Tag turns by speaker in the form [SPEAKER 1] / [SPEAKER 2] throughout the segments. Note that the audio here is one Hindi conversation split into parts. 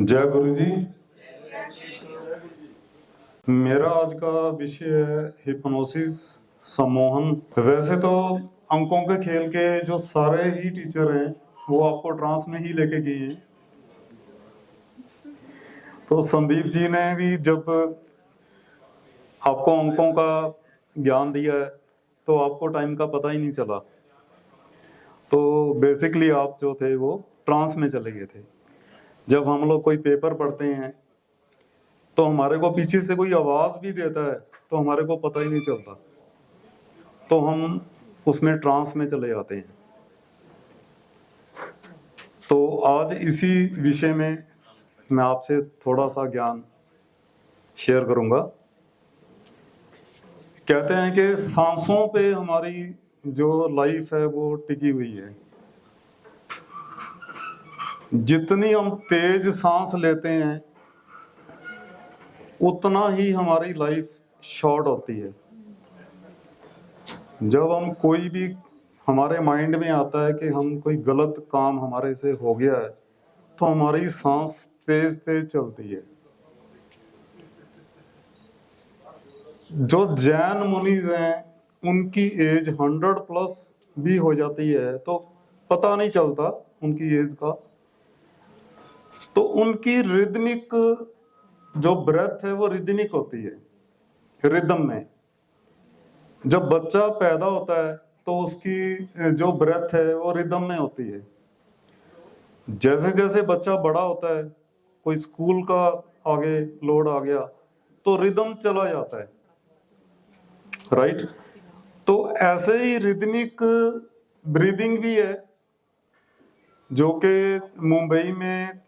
[SPEAKER 1] जय गुरु जी। मेरा आज का विषय है हिप्नोसिस, सम्मोहन। वैसे तो अंकों के खेल के जो सारे ही टीचर हैं वो आपको ट्रांस में ही लेके गए हैं। तो संदीप जी ने भी जब आपको अंकों का ज्ञान दिया है तो आपको टाइम का पता ही नहीं चला। तो बेसिकली आप जो थे वो ट्रांस में चले गए थे। जब हम लोग कोई पेपर पढ़ते हैं तो हमारे को पीछे से कोई आवाज भी देता है तो हमारे को पता ही नहीं चलता, तो हम उसमें ट्रांस में चले जाते हैं। तो आज इसी विषय में मैं आपसे थोड़ा सा ज्ञान शेयर करूंगा। कहते हैं कि सांसों पे हमारी जो लाइफ है वो टिकी हुई है। जितनी हम तेज सांस लेते हैं उतना ही हमारी लाइफ शॉर्ट होती है। जब हम कोई भी हमारे माइंड में आता है कि हम कोई गलत काम हमारे से हो गया है तो हमारी सांस तेज तेज चलती है। जो जैन मुनीज हैं उनकी एज 100+ भी हो जाती है तो पता नहीं चलता उनकी एज का। तो उनकी रिदमिक जो ब्रेथ है वो रिदमिक होती है, रिदम में। जब बच्चा पैदा होता है तो उसकी जो ब्रेथ है वो रिदम में होती है। जैसे जैसे बच्चा बड़ा होता है, कोई स्कूल का आगे लोड आ गया तो रिदम चला जाता है, राइट। तो ऐसे ही रिदमिक ब्रीदिंग भी है, जो कि मुंबई में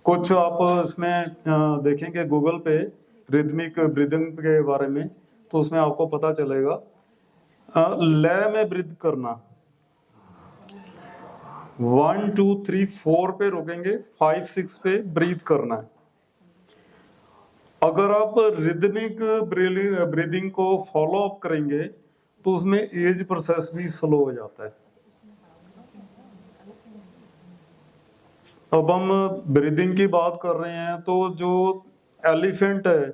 [SPEAKER 1] कुछ आप इसमें देखेंगे गूगल पे रिदमिक ब्रीदिंग के बारे में, तो उसमें आपको पता चलेगा। लय में ब्रीथ करना, 1 2 3 4 पे रोकेंगे, 5 6 पे ब्रीथ करना है। अगर आप रिदमिक ब्रीदिंग को फॉलो अप करेंगे तो उसमें एज प्रोसेस भी स्लो हो जाता है। अब हम ब्रीदिंग की बात कर रहे हैं तो जो एलिफेंट है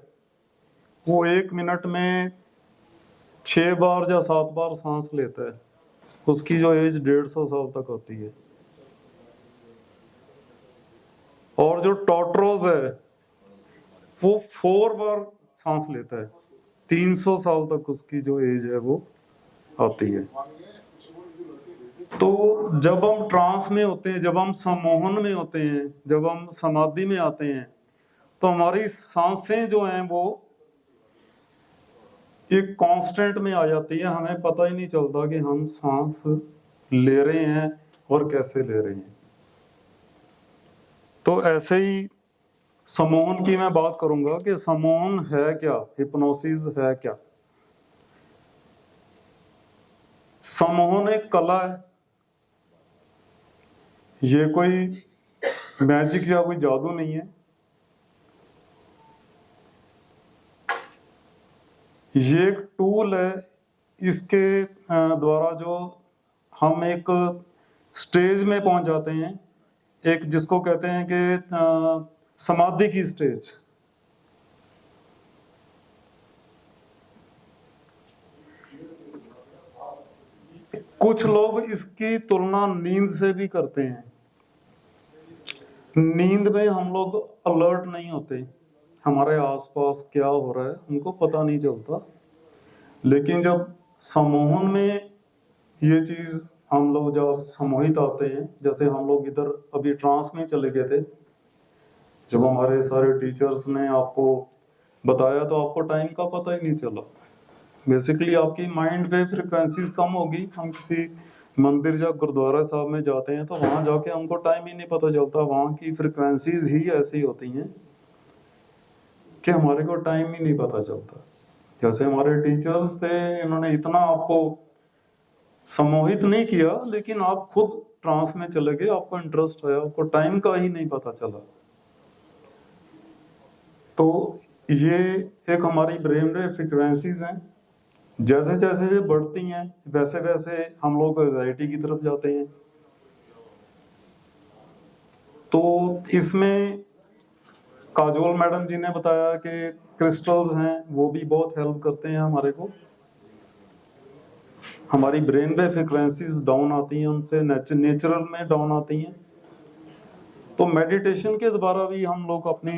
[SPEAKER 1] वो 1 मिनट में 6 बार या 7 बार सांस लेता है। उसकी जो एज 150 साल तक होती है। और जो टॉर्टोइज है वो 4 बार सांस लेता है, 300 साल तक उसकी जो एज है वो आती है। तो जब हम ट्रांस में होते हैं, जब हम सम्मोहन में होते हैं, जब हम समाधि में आते हैं तो हमारी सांसें जो हैं वो एक कांस्टेंट में आ जाती है। हमें पता ही नहीं चलता कि हम सांस ले रहे हैं और कैसे ले रहे हैं। तो ऐसे ही सम्मोहन की मैं बात करूंगा कि सम्मोहन है क्या, हिप्नोसिस है क्या। सम्मोहन एक कला है, ये कोई मैजिक या कोई जादू नहीं है। ये एक टूल है, इसके द्वारा जो हम एक स्टेज में पहुंच जाते हैं, एक जिसको कहते हैं कि समाधि की स्टेज। कुछ लोग इसकी तुलना नींद से भी करते हैं। नींद में हम लोग अलर्ट नहीं होते, हमारे आसपास क्या हो रहा है हमको पता नहीं चलता। लेकिन जब सम्मोहन में ये चीज हम लोग जब सम्मोहित आते हैं, जैसे हम लोग इधर अभी ट्रांस में चले गए थे, जब हमारे सारे टीचर्स ने आपको बताया तो आपको टाइम का पता ही नहीं चला। बेसिकली आपकी माइंड वेव फ्रिक्वेंसीज कम होगी। हम किसी मंदिर या गुरुद्वारा साहब में जाते हैं तो वहां जाके हमको टाइम ही नहीं पता चलता। वहां की फ्रिक्वेंसीज ही ऐसी होती हैं कि हमारे को टाइम ही नहीं पता चलता। जैसे हमारे टीचर्स थे, इन्होंने इतना आपको सम्मोहित नहीं किया, लेकिन आप खुद ट्रांस में चले गए, आपको इंटरेस्ट आया, आपको टाइम का ही नहीं पता चला। तो ये एक हमारी ब्रेन वेव फ्रिक्वेंसीज हैं। जैसे जैसे ये बढ़ती हैं वैसे वैसे हम लोग एंजाइटी की तरफ जाते हैं। तो इसमें काजोल मैडम जी ने बताया कि क्रिस्टल्स हैं, वो भी बहुत हेल्प करते हैं हमारे को। हमारी ब्रेन वेव फ्रिक्वेंसीज डाउन आती हैं उनसे, नेचुरल में डाउन आती हैं। तो मेडिटेशन के द्वारा भी हम लोग अपनी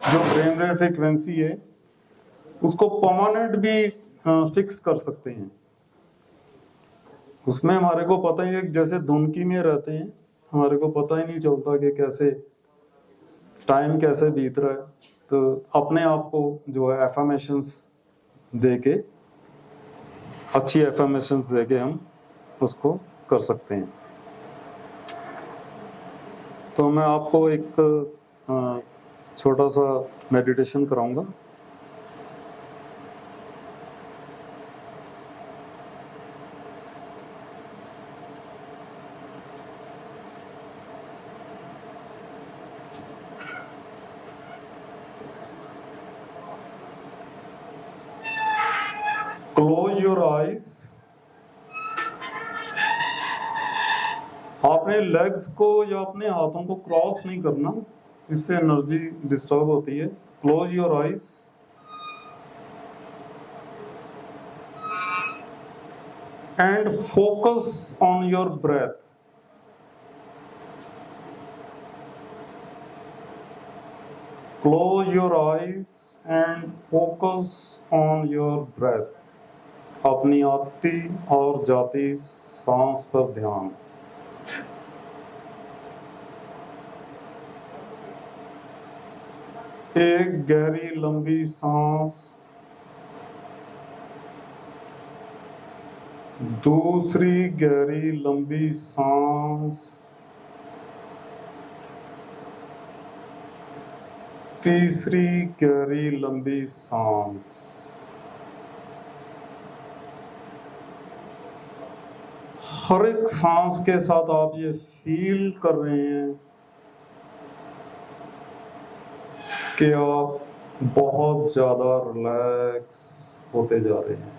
[SPEAKER 1] जो ब्रेन वेव फ्रिक्वेंसी है उसको परमानेंट भी फिक्स कर सकते हैं। उसमें हमारे को पता ही है कि जैसे धुनकी में रहते हैं, हमारे को पता ही नहीं चलता कि कैसे टाइम कैसे बीत रहा है। तो अपने आप को जो है एफर्मेशंस देके, अच्छी एफर्मेशंस देके हम उसको कर सकते हैं। तो मैं आपको एक छोटा सा मेडिटेशन कराऊंगा। Close your eyes. आपने लेग्स को या अपने हाथों को क्रॉस नहीं करना, इससे एनर्जी डिस्टर्ब होती है। Close your eyes and focus on your breath. Close your eyes and focus on your breath. अपनी आती और जाती सांस पर ध्यान। एक गहरी लंबी सांस, दूसरी गहरी लंबी सांस, तीसरी गहरी लंबी सांस। हर एक सांस के साथ आप ये फील कर रहे हैं कि आप बहुत ज्यादा रिलैक्स होते जा रहे हैं।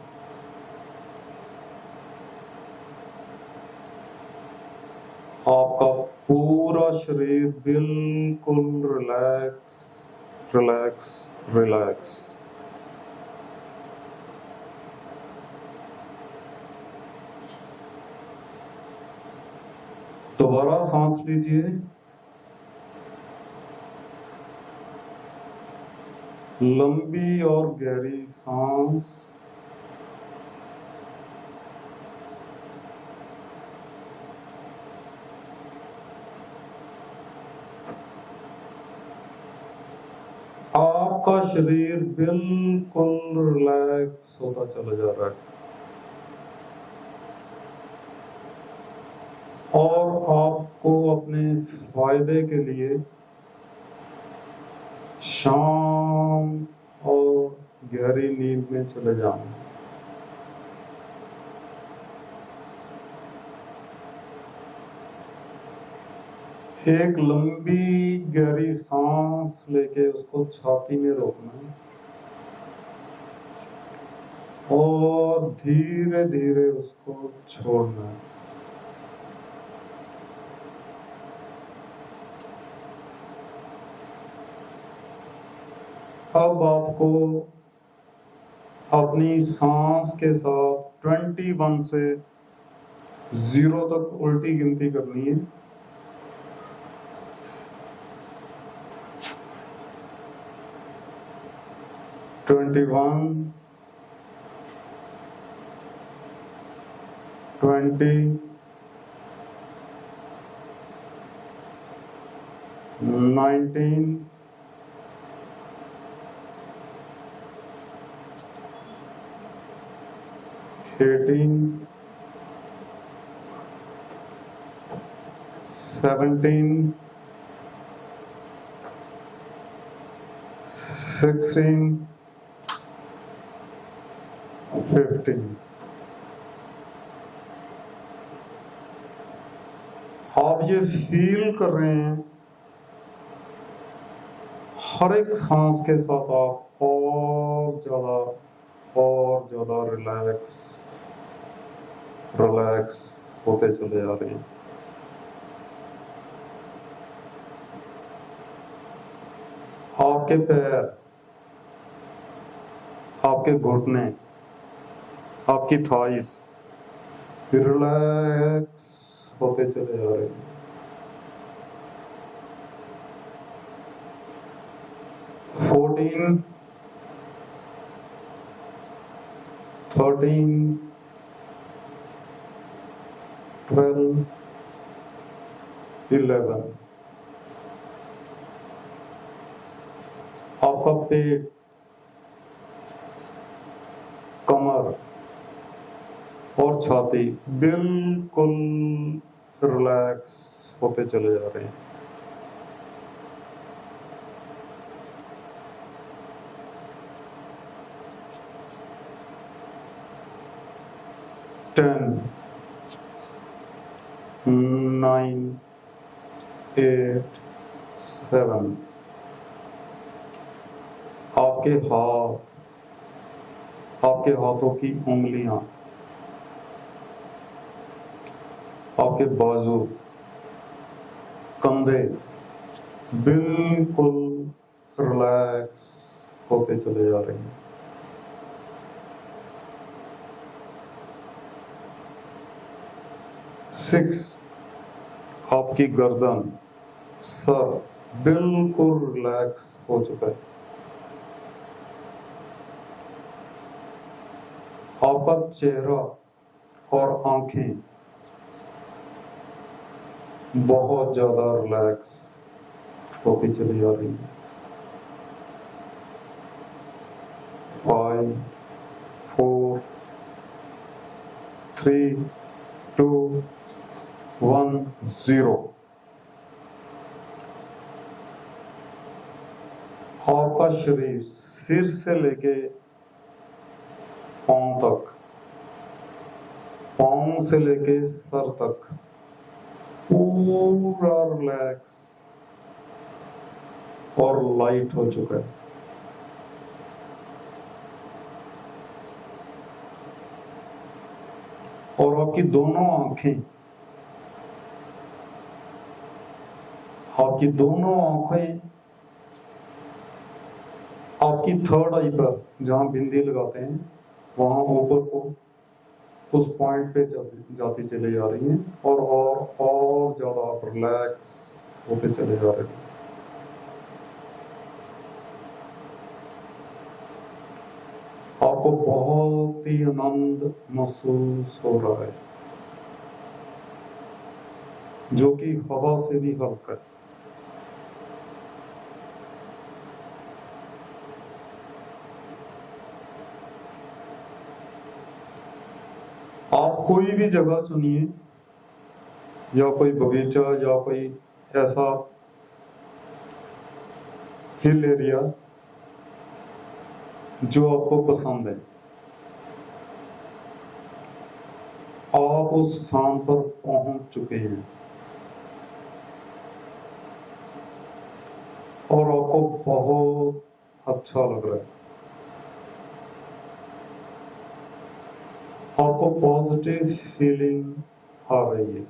[SPEAKER 1] आपका पूरा शरीर बिल्कुल रिलैक्स रिलैक्स रिलैक्स। दोबारा सांस लीजिए। लंबी और गहरी सांस। आपका शरीर बिल्कुल रिलैक्स होता चला जा रहा है और आपको अपने फायदे के लिए शांत और गहरी नींद में चले जाना। एक लंबी गहरी सांस लेके उसको छाती में रोकना है और धीरे धीरे उसको छोड़ना है। अब आपको अपनी सांस के साथ 21 से 0 तक उल्टी गिनती करनी है। 21, 20, 19, 18, 17, 16, 15। आप ये फील कर रहे हैं हर एक सांस के साथ आप और ज्यादा रिलैक्स होते चले जा रहे हैं। आपके पैर, आपके घुटने, आपकी थाइस रिलैक्स होते चले जा रहे हैं। 14, 13, 12, 11। आपका पेट, कमर और छाती बिल्कुल रिलैक्स होते चले जा रहे हैं। 10, 9, 8, 7। आपके हाथ, आपके हाथों की उंगलियां, आपके बाजू, कंधे बिल्कुल रिलैक्स होते चले जा रहे हैं। 6, आपकी गर्दन, सर बिल्कुल रिलैक्स हो चुका है। आपका चेहरा और आंखें बहुत ज्यादा रिलैक्स होती चली जा रही है। 5, 4, 3, 2, 1, 0। आपका शरीर सिर से लेके पांव तक, पांव से लेके सर तक पूरा रिलैक्स और लाइट हो चुका है। और आपकी दोनों आंखें, आपकी दोनों आंखें आपकी थर्ड आई पर जहां बिंदी लगाते हैं वहां ऊपर को उस पॉइंट पे जाती चले जा रही हैं और ज्यादा आप रिलैक्स होते चले जा रहे हैं। आपको बहुत ही आनंद महसूस हो रहा है, जो कि हवा से भी हल्का है। आप कोई भी जगह चुनिए, या कोई बगीचा या कोई ऐसा हिल एरिया जो आपको पसंद है, आप उस स्थान पर पहुंच चुके हैं और आपको बहुत अच्छा लग रहा है। आपको पॉजिटिव फीलिंग आ रही है।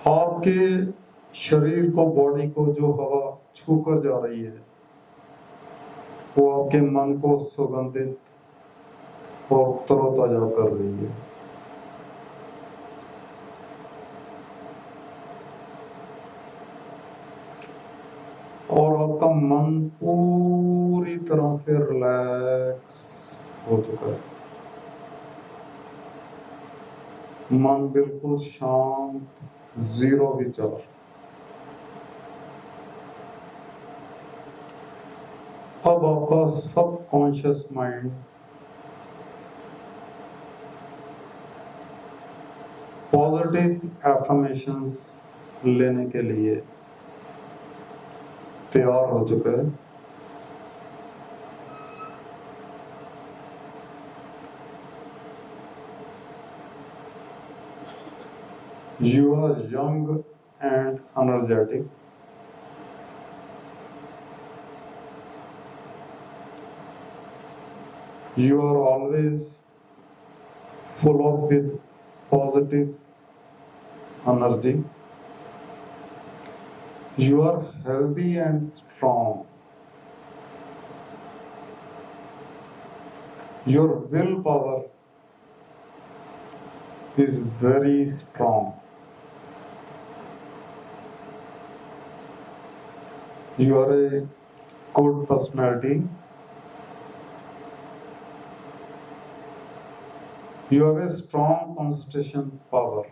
[SPEAKER 1] आपके शरीर को, बॉडी को जो हवा छू कर जा रही है वो आपके मन को सुगंधित और तरोताजा कर रही है। और आपका मन पूरी तरह से रिलैक्स हो चुका है। मन बिल्कुल शांत, जीरो विचार। अब आपका सबकॉन्शियस माइंड पॉजिटिव एफर्मेशंस लेने के लिए तैयार हो चुका है। You are young and energetic. You are always full of with positive energy. You are healthy and strong. Your willpower is very strong. You are a good personality. You have a strong concentration power.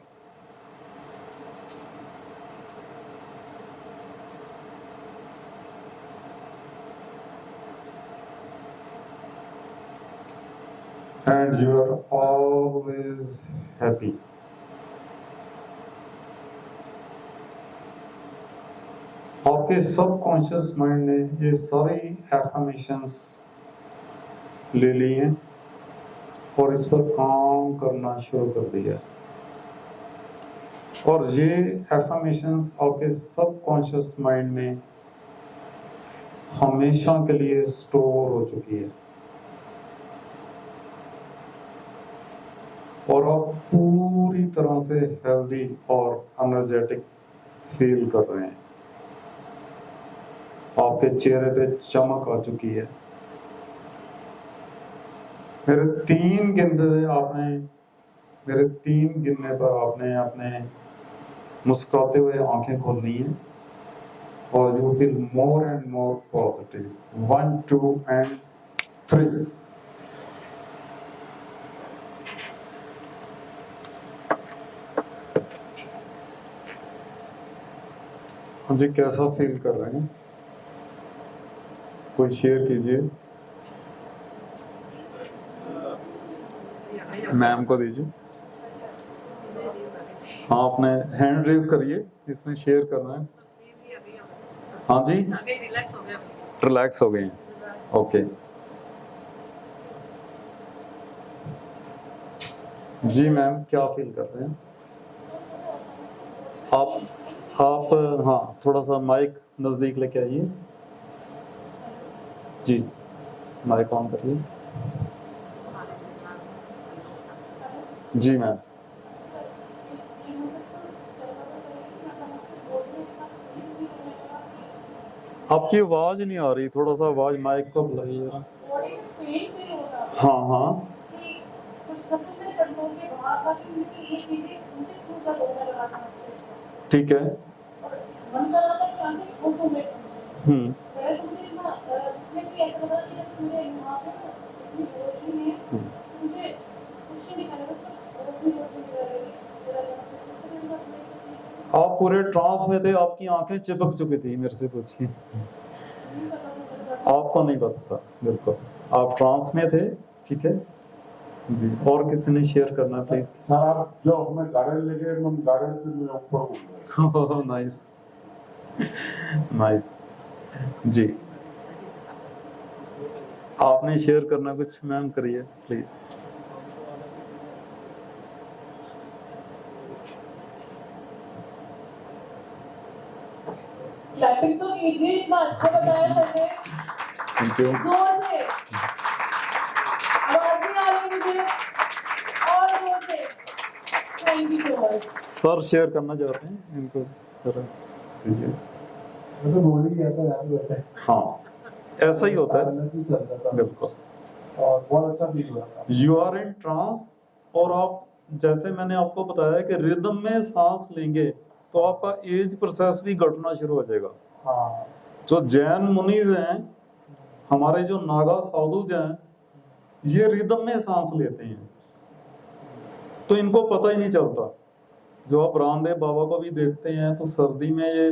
[SPEAKER 1] And you are always happy. आपके सबकॉन्शियस माइंड ने ये सारी एफर्मेशंस ले ली हैं और इस पर काम करना शुरू कर दिया, और ये एफर्मेशंस आपके सबकॉन्शियस माइंड में हमेशा के लिए स्टोर हो चुकी है, और आप पूरी तरह से हेल्दी और एनर्जेटिक फील कर रहे हैं। आपके चेहरे पे चमक आ चुकी है। मेरे तीन गिनने पर आपने अपने मुस्कुराते हुए आंखें खोलनी है, और you feel more and more positive. 1 2 and 3। हाँ जी, कैसा फील कर रहे हैं? कोई शेयर कीजिए, मैम को दीजिए। हाँ, अपने हैंड रेज करिए, इसमें शेयर करना है। हाँ जी, रिलैक्स हो गए हैं। ओके जी मैम, क्या फील कर रहे हैं आप? हाँ, थोड़ा सा माइक नजदीक लेके आइए जी, माइक ऑन करिए जी मैम। आपकी आवाज नहीं आ रही, थोड़ा सा आवाज माइक को बुलाइए। हाँ हाँ, ठीक है। आप पूरे ट्रांस में थे, आपकी आंखें चिपक चुकी थी। मेरे से पूछिए, आपको नहीं पता था। बिल्कुल, आप ट्रांस में थे। ठीक है जी, और किसी ने शेयर करना प्लीज?
[SPEAKER 2] सर, आप जो हमें गार्डन लेके हम गार्डन से मैं ऊपर
[SPEAKER 1] नाइस नाइस जी। आपने शेयर करना कुछ मैम, करिए प्लीज।
[SPEAKER 3] क्लैपिंग तो कीजिए, इतना अच्छा बताया सर ने।
[SPEAKER 1] Thank you.
[SPEAKER 3] जोर से आवाज नहीं आ रही मुझे, और जोर से। Thank you so much.
[SPEAKER 1] Sir share करना चाहते हैं, इनको जरा दीजिए।
[SPEAKER 2] मैं तो बोल ही गया था यार, बैठे।
[SPEAKER 1] हाँ, ऐसा ही होता है। बिल्कुल,
[SPEAKER 2] और बहुत अच्छा फील हुआ।
[SPEAKER 1] यू आर इन ट्रांस, और आप, जैसे मैंने आपको बताया कि रिदम में सांस लेंगे तो आपका एज प्रोसेस भी घटना शुरू हो जाएगा।
[SPEAKER 2] हाँ,
[SPEAKER 1] जो जैन मुनीज हैं, हमारे जो नागा साधुज हैं, ये रिदम में सांस लेते हैं, तो इनको पता ही नहीं चलता। जो आप रामदेव बाबा को भी देखते हैं, तो सर्दी में ये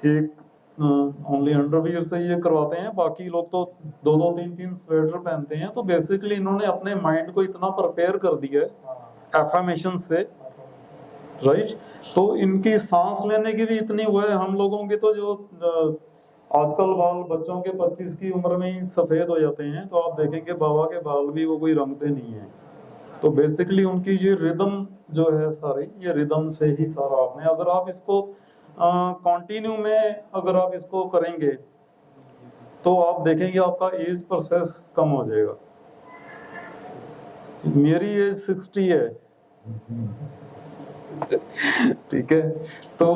[SPEAKER 1] एक ओनली अंडरवियर से ये करवाते हैं, बाकी लोग तो 2-2 3-3 स्वेटर पहनते हैं। तो बेसिकली इन्होंने अपने माइंड को इतना प्रिपेयर कर दिया है एफर्मेशन से, राइट। तो इनकी सांस लेने की भी इतनी वो है। हम लोगों के तो जो आजकल बाल बच्चों के 25 की उम्र में ही सफेद हो जाते हैं, तो आप देखेंगे बाबा के बाल भी वो कोई रंगते नहीं है। तो बेसिकली उनकी ये रिदम जो है सारी, ये रिदम से ही सारा आपने, अगर आप इसको कंटिन्यू में अगर आप इसको करेंगे तो आप देखेंगे आपका एज प्रोसेस कम हो जाएगा। मेरी एज 60 है, ठीक है, तो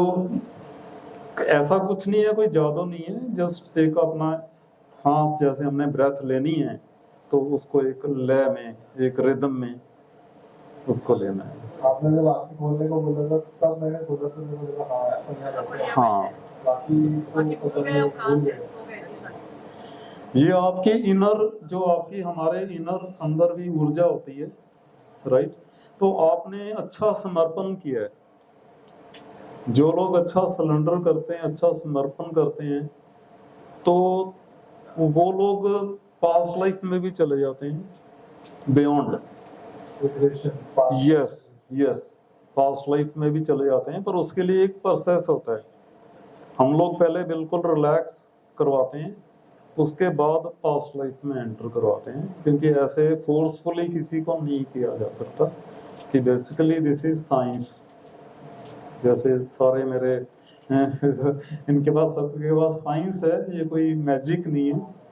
[SPEAKER 1] ऐसा कुछ नहीं है, कोई जादू नहीं है, जस्ट एक अपना सांस जैसे हमने ब्रेथ लेनी है तो उसको एक लय में, एक रिदम में उसको लेना है।
[SPEAKER 2] आपने जब आंखें खोलने को बोला था तब मैंने सोचा था, मेरे को लगा हाँ अपन यहाँ रहते हैं।
[SPEAKER 1] हाँ,
[SPEAKER 2] बाकी तो पता नहीं भूल गए।
[SPEAKER 1] ये आपकी इनर, जो आपकी हमारे इनर अंदर भी ऊर्जा होती है, राइट। तो आपने अच्छा समर्पण किया है। जो लोग अच्छा सरेंडर करते हैं, अच्छा समर्पण करते हैं, तो वो लोग पास्ट लाइफ में भी चले जाते हैं, beyond. Yes yes, past life में भी चले जाते हैं, पर उसके लिए एक प्रोसेस होता है। हम लोग पहले बिल्कुल रिलैक्स करवाते हैं, उसके बाद पास्ट लाइफ में एंटर करवाते हैं, क्योंकि ऐसे फोर्सफुली किसी को नहीं किया जा सकता। कि बेसिकली दिस इज साइंस। जैसे सारे मेरे इनके पास, सबके पास साइंस है, ये कोई मैजिक नहीं है।